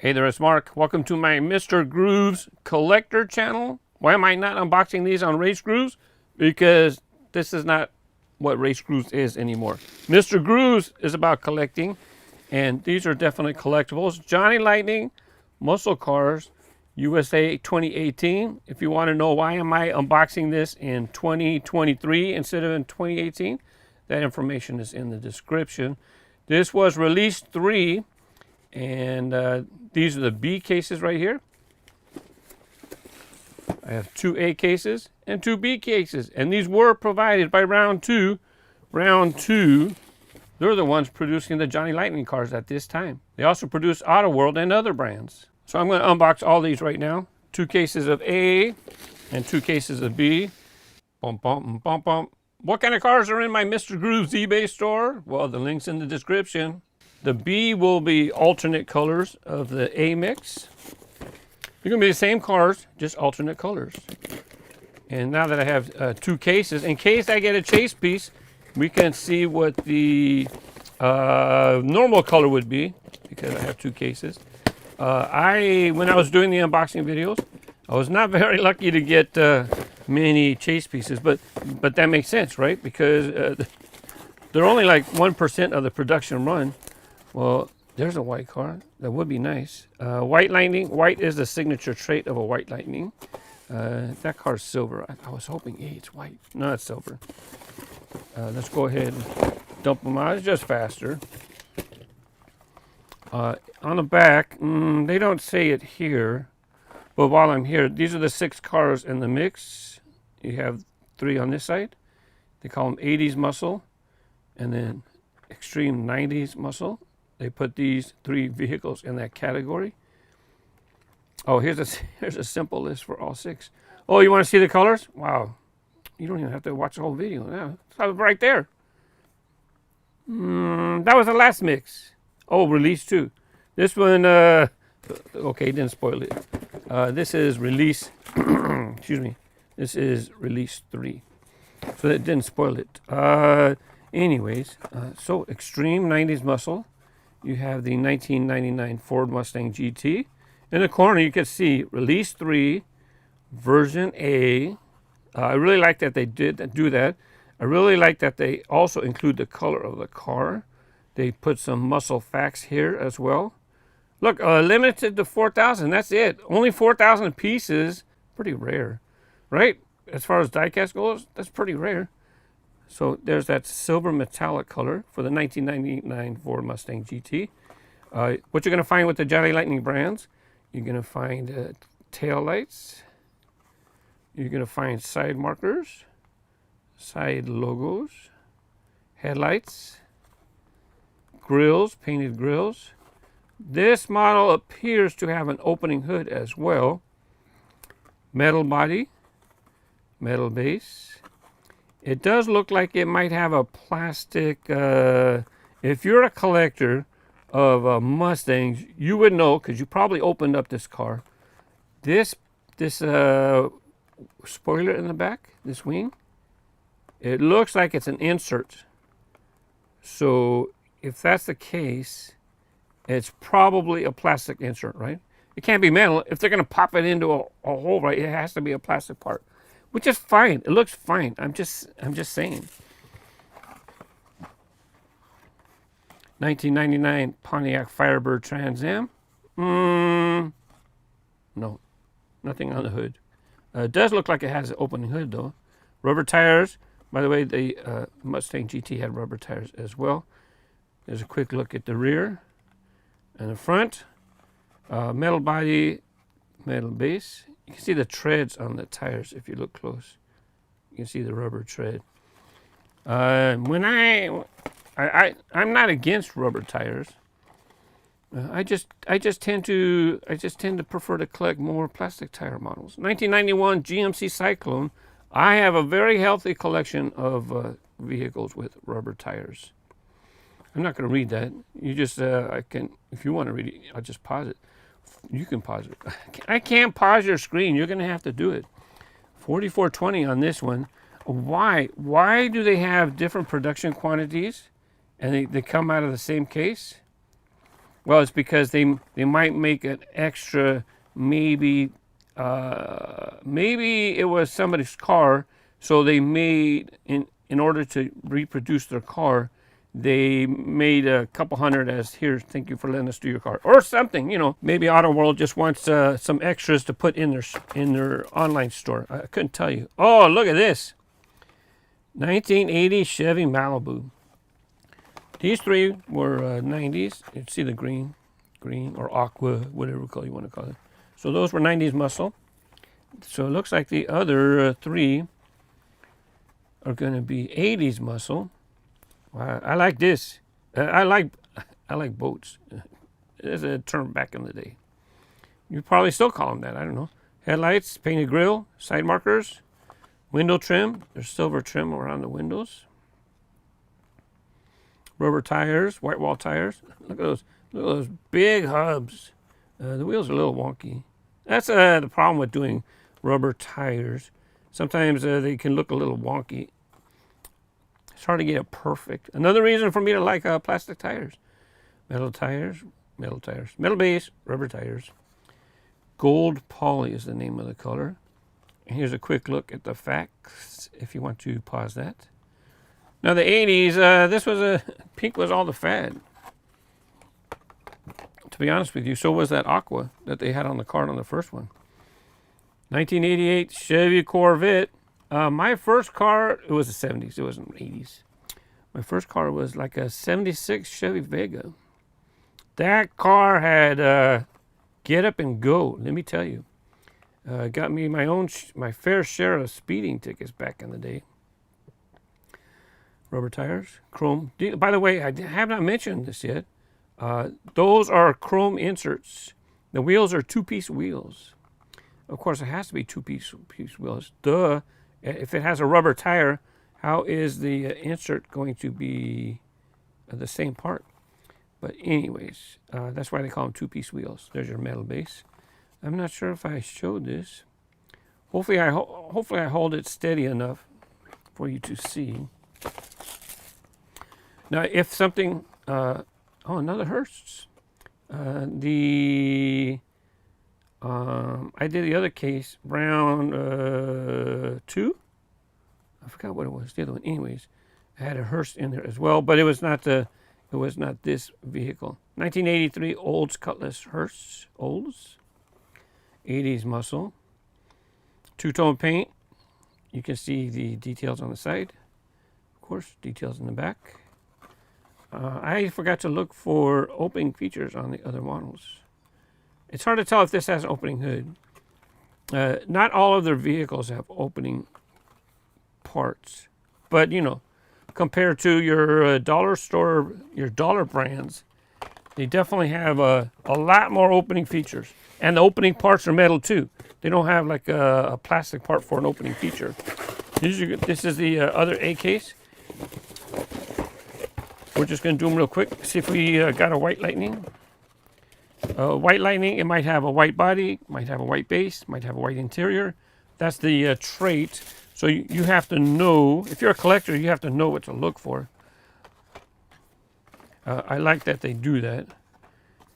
Hey there, it's Mark. Welcome to my Mr. Grooves collector channel. Why am I not unboxing these on Race Grooves? Because this is not what Race Grooves is anymore. Mr. Grooves is about collecting, and these are definitely collectibles. Johnny Lightning, muscle cars, USA 2018. If you want to know why am I unboxing this in 2023 instead of in 2018, that information is in the description. This was release 3. And these are the B cases right here. I have 2 A cases and 2 B cases. And these were provided by Round 2. Round 2, they're the ones producing the Johnny Lightning cars at this time. They also produce Auto World and other brands. So I'm going to unbox all these right now. 2 cases of A and 2 cases of B. Bum, bum, bum, bum. What kind of cars are in my Mr. Grooves eBay store? Well, the link's in the description. The B will be alternate colors of the A mix. They're going to be the same cars, just alternate colors. And now that I have 2 cases, in case I get a chase piece, we can see what the normal color would be, because I have 2 cases. When I was doing the unboxing videos, I was not very lucky to get many chase pieces, but that makes sense, right? Because they're only like 1% of the production run. Well, there's a white car. That would be nice. White Lightning. White is the signature trait of a White Lightning. That car's silver. I was hoping, hey, it's white. No, it's silver. Let's go ahead and dump them out. It's just faster. On the back, they don't say it here. But while I'm here, these are the 6 cars in the mix. You have 3 on this side. They call them 80s muscle. And then extreme 90s muscle. They put these 3 vehicles in that category. Oh, here's a simple list for all 6. Oh, you want to see the colors? Wow. You don't even have to watch the whole video. Yeah, it's right there. That was the last mix. Oh, release 2. This one, okay, didn't spoil it. This is release, excuse me. This is release 3. So that didn't spoil it. Anyways, so extreme 90s muscle. You have the 1999 Ford Mustang GT. In the corner, you can see Release 3, Version A. I really like that they did do that. I really like that they also include the color of the car. They put some muscle facts here as well. Look, limited to 4,000. That's it. Only 4,000 pieces. Pretty rare, right? As far as diecast goes, that's pretty rare. So there's that silver metallic color for the 1999 Ford Mustang GT. What you're going to find with the Johnny Lightning brands, you're going to find tail lights. You're going to find side markers, side logos, headlights, grills, painted grills. This model appears to have an opening hood as well. Metal body, metal base. It does look like it might have a plastic, if you're a collector of Mustangs, you would know, because you probably opened up this car. This spoiler in the back, this wing, it looks like it's an insert. So if that's the case, it's probably a plastic insert, right? It can't be metal. If they're going to pop it into a hole, right, it has to be a plastic part. Which is fine. It looks fine. I'm just saying. 1999 Pontiac Firebird Trans Am. No, nothing on the hood. It does look like it has an opening hood though. Rubber tires. By the way, the Mustang GT had rubber tires as well. There's a quick look at the rear and the front. Metal body, metal base. You can see the treads on the tires if you look close. You can see the rubber tread. I'm not against rubber tires. I just tend to prefer to collect more plastic tire models. 1991 GMC Syclone. I have a very healthy collection of vehicles with rubber tires. I'm not going to read that. You just I can, if you want to read it, I'll just pause it. You can pause it. I can't pause your screen. You're going to have to do it. 4420 on this one. Why? Why do they have different production quantities and they come out of the same case? Well, it's because they might make an extra, maybe maybe it was somebody's car, so they made in order to reproduce their car, they made a couple hundred as here. Thank you for letting us do your car or something. You know, maybe Auto World just wants some extras to put in their online store. I couldn't tell you. Oh, look at this, 1980 Chevy Malibu. These three were 90s. You see the green or aqua, whatever you want to call it. So those were 90s muscle. So it looks like the other three are going to be 80s muscle. Wow, I like this. I like boats. There's a term back in the day. You probably still call them that. I don't know. Headlights, painted grille, side markers, window trim. There's silver trim around the windows. Rubber tires, white wall tires. Look at those big hubs. The wheels are a little wonky. That's the problem with doing rubber tires. Sometimes they can look a little wonky. It's hard to get it perfect. Another reason for me to like plastic tires. Metal tires, metal base, rubber tires. Gold poly is the name of the color. And here's a quick look at the facts if you want to pause that. Now the 80s, pink was all the fad. To be honest with you, so was that aqua that they had on the card on the first one. 1988 Chevy Corvette. My first car, it was the 70s, it wasn't 80s. My first car was like a 76 Chevy Vega. That car had get up and go, let me tell you. Got me my fair share of speeding tickets back in the day. Rubber tires, chrome. By the way, I have not mentioned this yet. Those are chrome inserts. The wheels are two-piece wheels. Of course, it has to be two-piece wheels. Duh. If it has a rubber tire, how is the insert going to be the same part? But anyways, that's why they call them two-piece wheels. There's your metal base. I'm not sure if I showed this. Hopefully I hold it steady enough for you to see. Now, if something, another Hurst. I did the other case, round 2. I forgot what it was, the other one. Anyways, I had a Hurst in there as well, but it was not this vehicle. 1983 Olds Cutlass Hursts, Olds. 80s muscle. Two-tone paint. You can see the details on the side. Of course, details in the back. I forgot to look for opening features on the other models. It's hard to tell if this has an opening hood. Not all of their vehicles have opening parts, but you know, compared to your dollar store, your dollar brands, they definitely have a lot more opening features. And the opening parts are metal too. They don't have like a plastic part for an opening feature. This is the other A case. We're just going to do them real quick. See if we got a white lightning. White lightning, it might have a white body, might have a white base, might have a white interior. That's the trait. So you have to know, if you're a collector, you have to know what to look for. I like that they do that.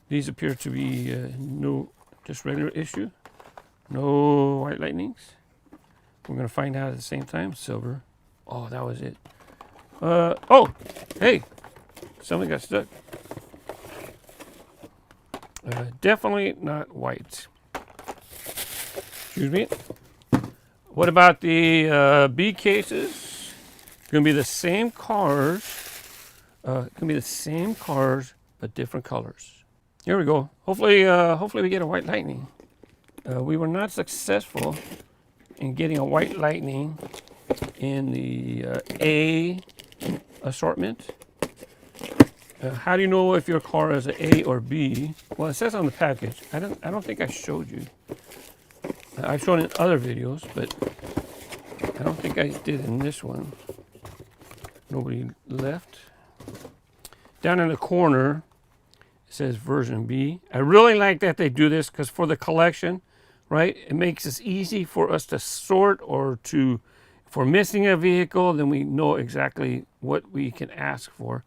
These appear to be no, just regular issue. No white lightnings. We're going to find out at the same time. Silver. Oh, that was it. Oh, hey, something got stuck. Definitely not white. Excuse me. What about the B cases? Going to be the same cars. Going to be the same cars, but different colors. Here we go. Hopefully we get a white lightning. We were not successful in getting a white lightning in the A assortment. How do you know if your car is an A or B? Well, it says on the package. I don't think I showed you. I've shown it in other videos, but I don't think I did in this one. Nobody left. Down in the corner, it says version B. I really like that they do this because for the collection, right, it makes it easy for us to sort or to, if we're missing a vehicle, then we know exactly what we can ask for.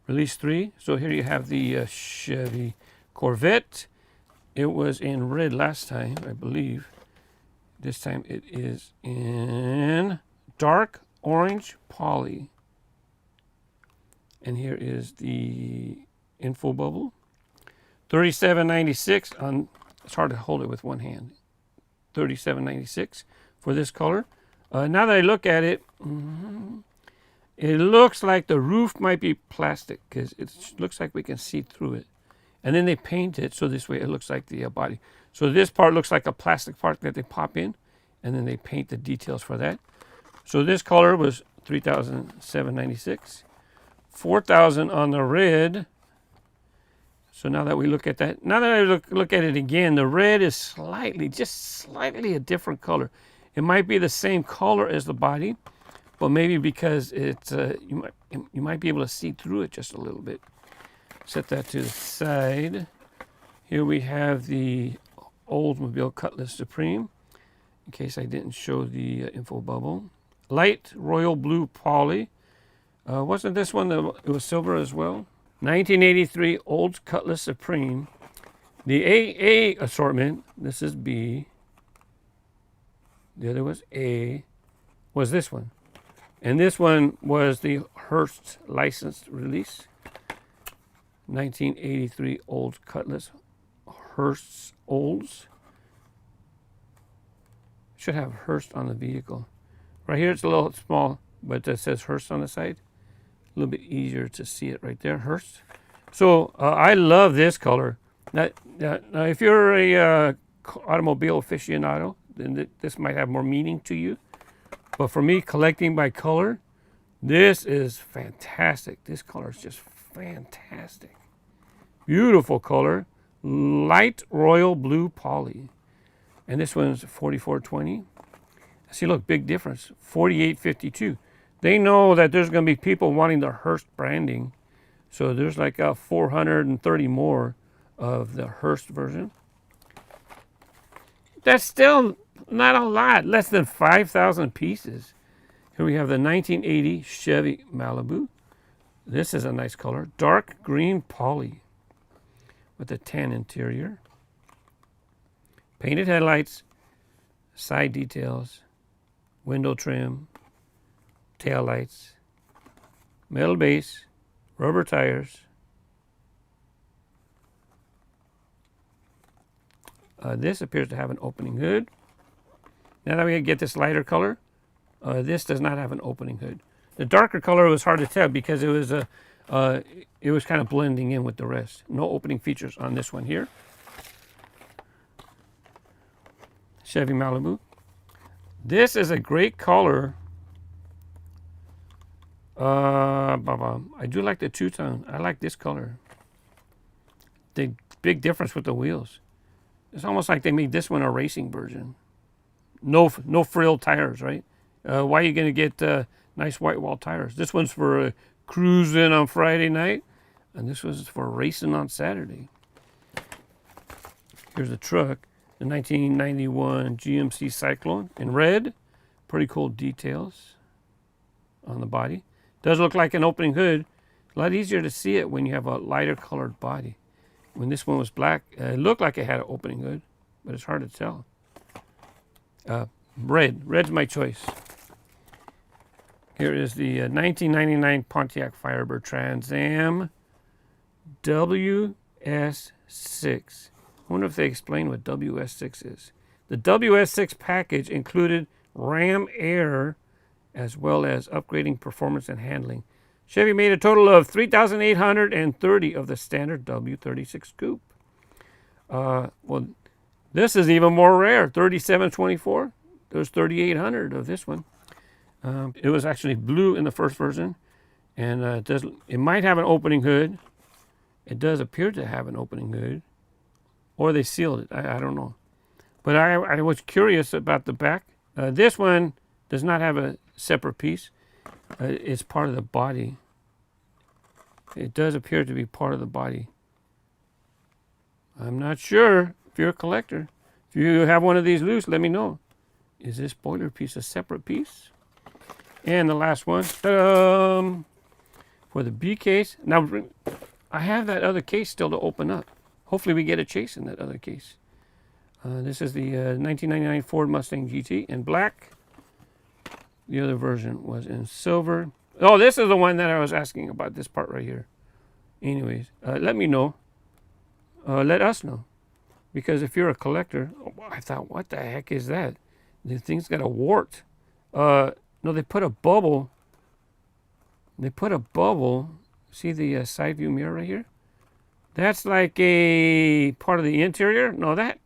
Release 3. So here you have the Chevy Corvette. It was in red last time, I believe. This time it is in dark orange poly. And here is the info bubble. $37.96 on. It's hard to hold it with one hand. $37.96 for this color. Now that I look at it, it looks like the roof might be plastic because it looks like we can see through it. And then they paint it so this way it looks like the body. So this part looks like a plastic part that they pop in, and then they paint the details for that. So this color was $3,796. $4,000 on the red. So now that we look at that, now that I look at it again, the red is slightly, just slightly a different color. It might be the same color as the body, but maybe because it's you might be able to see through it just a little bit. Set that to the side. Here we have the Oldsmobile Cutlass Supreme, in case I didn't show the info bubble. Light royal blue poly. Wasn't this one it was silver as well? 1983 Olds Cutlass Supreme. The AA assortment, this is B. The other was A. Was this one. And this one was the Hurst licensed release. 1983 Olds Cutlass. Hurst's Olds. Should have Hurst on the vehicle. Right here it's a little small, but it says Hurst on the side. A little bit easier to see it right there, Hurst. So I love this color. Now if you're a automobile aficionado, then this might have more meaning to you. But for me, collecting by color, this is fantastic. This color is just fantastic. Beautiful color. Light royal blue poly. And this one's 4420. See, look, big difference. 4852. They know that there's going to be people wanting the Hurst branding. So there's like 430 more of the Hurst version. That's still not a lot, less than 5,000 pieces. Here we have the 1980 Chevy Malibu. This is a nice color. Dark green poly with a tan interior. Painted headlights, side details, window trim, tail lights, metal base, rubber tires. This appears to have an opening hood. Now that we get this lighter color, this does not have an opening hood. The darker color was hard to tell because it was kind of blending in with the rest. No opening features on this one here. Chevy Malibu. This is a great color. I do like the two-tone. I like this color. The big difference with the wheels. It's almost like they made this one a racing version. No frill tires, right? Why are you going to get nice white wall tires? This one's for cruising on Friday night, and this was for racing on Saturday. Here's the truck, the 1991 GMC Syclone in red. Pretty cool details on the body. Does look like an opening hood. A lot easier to see it when you have a lighter colored body. When this one was black, it looked like it had an opening hood, but it's hard to tell. Red's my choice. Here is the 1999 Pontiac Firebird Trans Am WS6. I wonder if they explain what WS6 is. The WS6 package included Ram Air as well as upgrading performance and handling. Chevy made a total of 3,830 of the standard W36 coupe. Well, this is even more rare, 3724. There's 3,800 of this one. It was actually blue in the first version, and it might have an opening hood. It does appear to have an opening hood, or they sealed it. I don't know. But I was curious about the back. This one does not have a separate piece. It's part of the body. It does appear to be part of the body. I'm not sure. If you're a collector, if you have one of these loose, let me know. Is this spoiler piece a separate piece? And the last one, for the B case. Now, I have that other case still to open up. Hopefully we get a chase in that other case. This is the 1999 Ford Mustang GT in black. The other version was in silver. Oh, this is the one that I was asking about, this part right here. Anyways, let me know. Let us know. Because if you're a collector, I thought, what the heck is that? The thing's got a wart. No, they put a bubble. They put a bubble. See the side view mirror right here? That's like a part of the interior. No, that.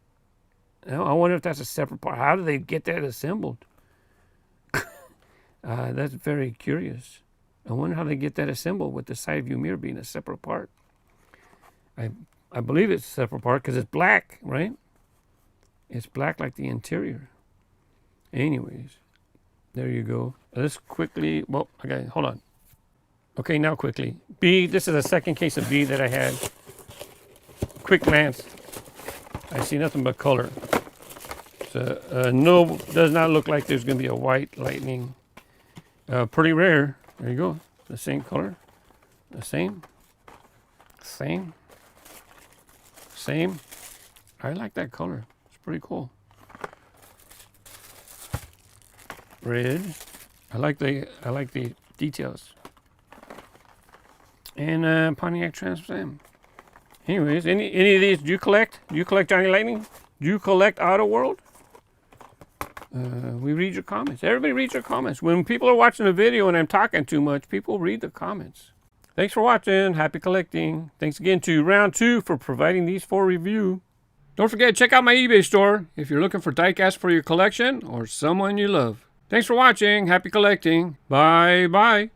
I wonder if that's a separate part. How do they get that assembled? That's very curious. I wonder how they get that assembled with the side view mirror being a separate part. I believe it's a separate part because it's black, right? It's black like the interior. Anyways, there you go. Let's quickly, well, okay, hold on. Okay, now quickly. B, this is the second case of B that I had. Quick glance. I see nothing but color. So, no, does not look like there's going to be a white lightning. Pretty rare. There you go. The same color. The same. Same. Same. I like that color. It's pretty cool. Red. I like the details. And Pontiac Trans Am. Anyways, any of these do you collect? Do you collect Johnny Lightning? Do you collect Auto World? We read your comments. Everybody reads your comments. When people are watching a video and I'm talking too much, people read the comments. Thanks for watching. Happy collecting. Thanks again to Round 2 for providing these for review. Don't forget to check out my eBay store if you're looking for diecast for your collection or someone you love. Thanks for watching. Happy collecting. Bye-bye.